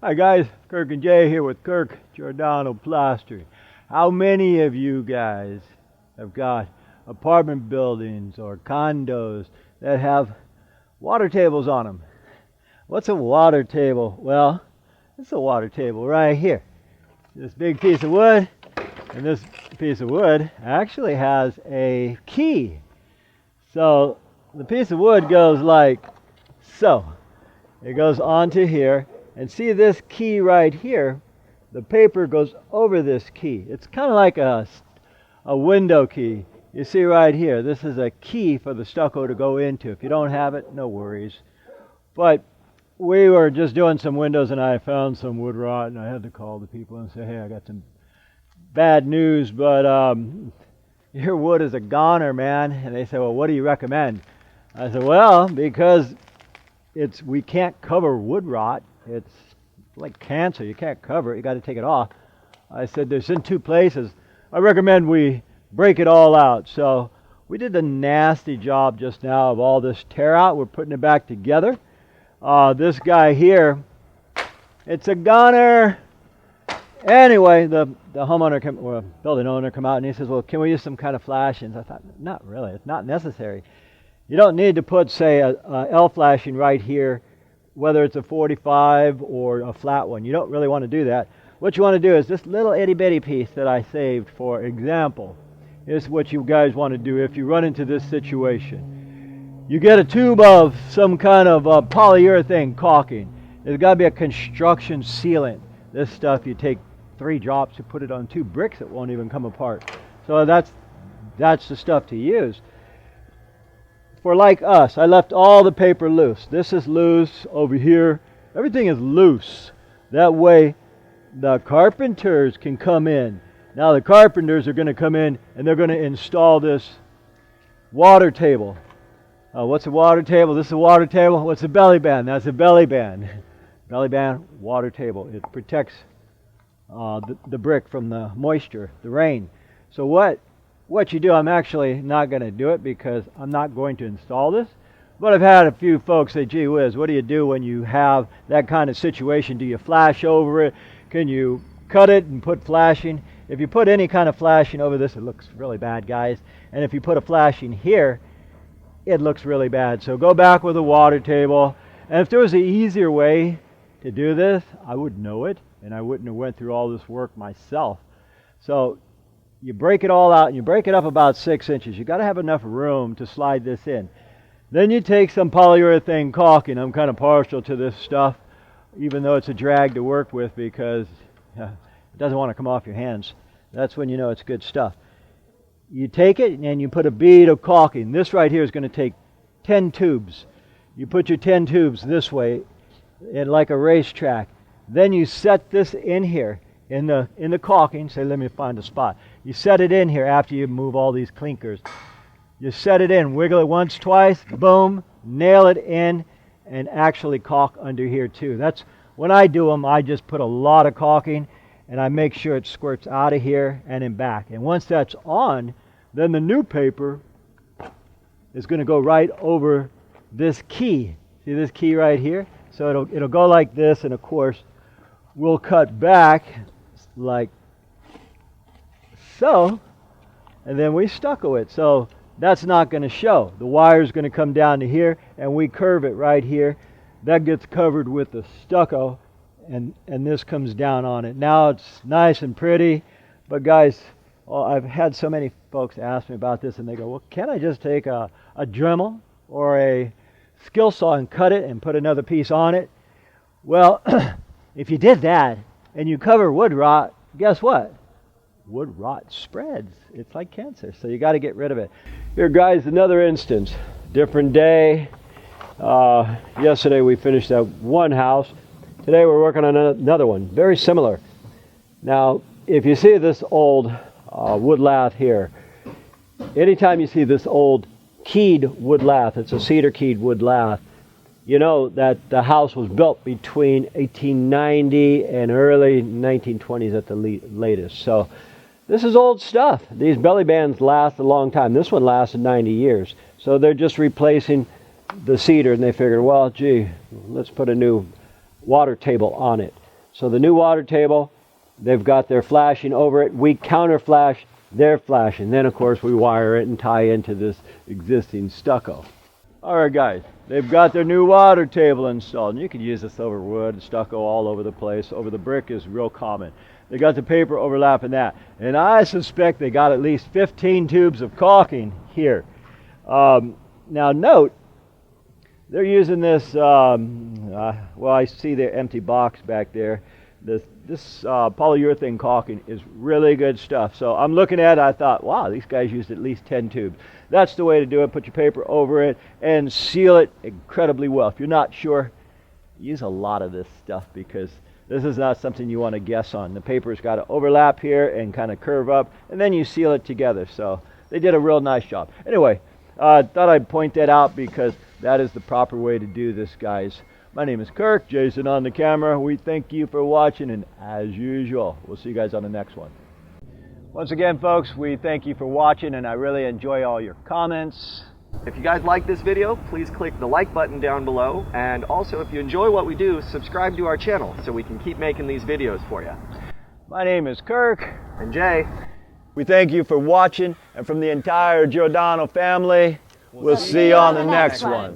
Hi guys, Kirk and Jay here with Kirk, Giordano Plastering. How many of you guys have got apartment buildings or condos that have water tables on them? What's a water table? Well, it's a water table right here. This big piece of wood, and this piece of wood actually has a key. So the piece of wood goes like so. It goes onto here. And see this key right here, the paper goes over this key. It's kind of like a window key. You see right here, this is a key for the stucco to go into. If you don't have it, no worries. But we were just doing some windows and I found some wood rot and I had to call the people and say, hey, I got some bad news, but your wood is a goner, man. And they said, well, what do you recommend? I said, well, because we can't cover wood rot. It's like cancer. You can't cover it. You got to take it off. I said, there's in two places. I recommend we break it all out. So we did the nasty job just now of all this tear out. We're putting it back together. This guy here, it's a goner. Anyway, the homeowner, building owner, come out and he says, well, can we use some kind of flashings? I thought, not really. It's not necessary. You don't need to put, say, a L flashing right here, whether it's a 45 or a flat one. You don't really want to do that. What you want to do is this little itty bitty piece that I saved for example is what you guys want to do if you run into this situation. You get a tube of some kind of polyurethane caulking. There's got to be a construction sealant. This stuff, you take 3 drops, you put it on 2 bricks, it won't even come apart. So that's the stuff to use. For like us, I left all the paper loose. This is loose over here. Everything is loose. That way the carpenters can come in. Now the carpenters are going to come in and they're going to install this water table. What's a water table? This is a water table. What's a belly band? That's a belly band. Belly band, water table. It protects the brick from the moisture, the rain. So what you do, I'm actually not going to do it because I'm not going to install this. But I've had a few folks say, gee whiz, what do you do when you have that kind of situation? Do you flash over it? Can you cut it and put flashing? If you put any kind of flashing over this, it looks really bad, guys. And if you put a flashing here, it looks really bad. So go back with a water table. And if there was an easier way to do this, I would know it. And I wouldn't have went through all this work myself. So you break it all out and you break it up about 6 inches. You got to have enough room to slide this in. Then you take some polyurethane caulking. I'm kind of partial to this stuff, even though it's a drag to work with because it doesn't want to come off your hands. That's when you know it's good stuff. You take it and you put a bead of caulking. This right here is going to take 10 tubes. You put your 10 tubes this way, like a racetrack. Then you set this in here. In the caulking, say, let me find a spot. You set it in here after you move all these clinkers. You set it in, wiggle it once, twice, boom, nail it in, and actually caulk under here too. That's when I do them. I just put a lot of caulking, and I make sure it squirts out of here and in back. And once that's on, then the new paper is going to go right over this key. See this key right here? So it'll go like this, and of course, we'll cut back like so, and then we stucco it. So that's not going to show. The wire's going to come down to here, and we curve it right here. That gets covered with the stucco, and this comes down on it. Now it's nice and pretty, but guys, I've had so many folks ask me about this, and they go, well, can't I just take a Dremel or a skill saw and cut it and put another piece on it? Well, if you did that and you cover wood rot, guess what? Wood rot spreads. It's like cancer, so you got to get rid of it. Here, guys, another instance. Different day. Yesterday we finished that one house. Today we're working on another one, very similar. Now, if you see this old wood lath here, anytime you see this old keyed wood lath, it's a cedar keyed wood lath, you know that the house was built between 1890 and early 1920s at the latest. So this is old stuff. These belly bands last a long time. This one lasted 90 years. So they're just replacing the cedar, and they figured, well, gee, let's put a new water table on it. So the new water table, they've got their flashing over it. We counter flash their flashing. Then of course we wire it and tie into this existing stucco. Alright guys, they've got their new water table installed. And you can use this over wood, stucco all over the place. Over the brick is real common. They got the paper overlapping that. And I suspect they got at least 15 tubes of caulking here. Now note, they're using this, well, I see the empty box back there. This polyurethane caulking is really good stuff. So I'm looking at it, I thought, wow, these guys used at least 10 tubes. That's the way to do it. Put your paper over it and seal it incredibly well. If you're not sure, use a lot of this stuff because this is not something you want to guess on. The paper's got to overlap here and kind of curve up, and then you seal it together. So they did a real nice job. Anyway, thought I'd point that out because that is the proper way to do this, guys. My name is Kirk, Jason on the camera. We thank you for watching, and as usual, we'll see you guys on the next one. Once again, folks, we thank you for watching, and I really enjoy all your comments. If you guys like this video, please click the like button down below, and also if you enjoy what we do, subscribe to our channel so we can keep making these videos for you. My name is Kirk. And Jay. We thank you for watching, and from the entire Giordano family, we'll see you on the next one.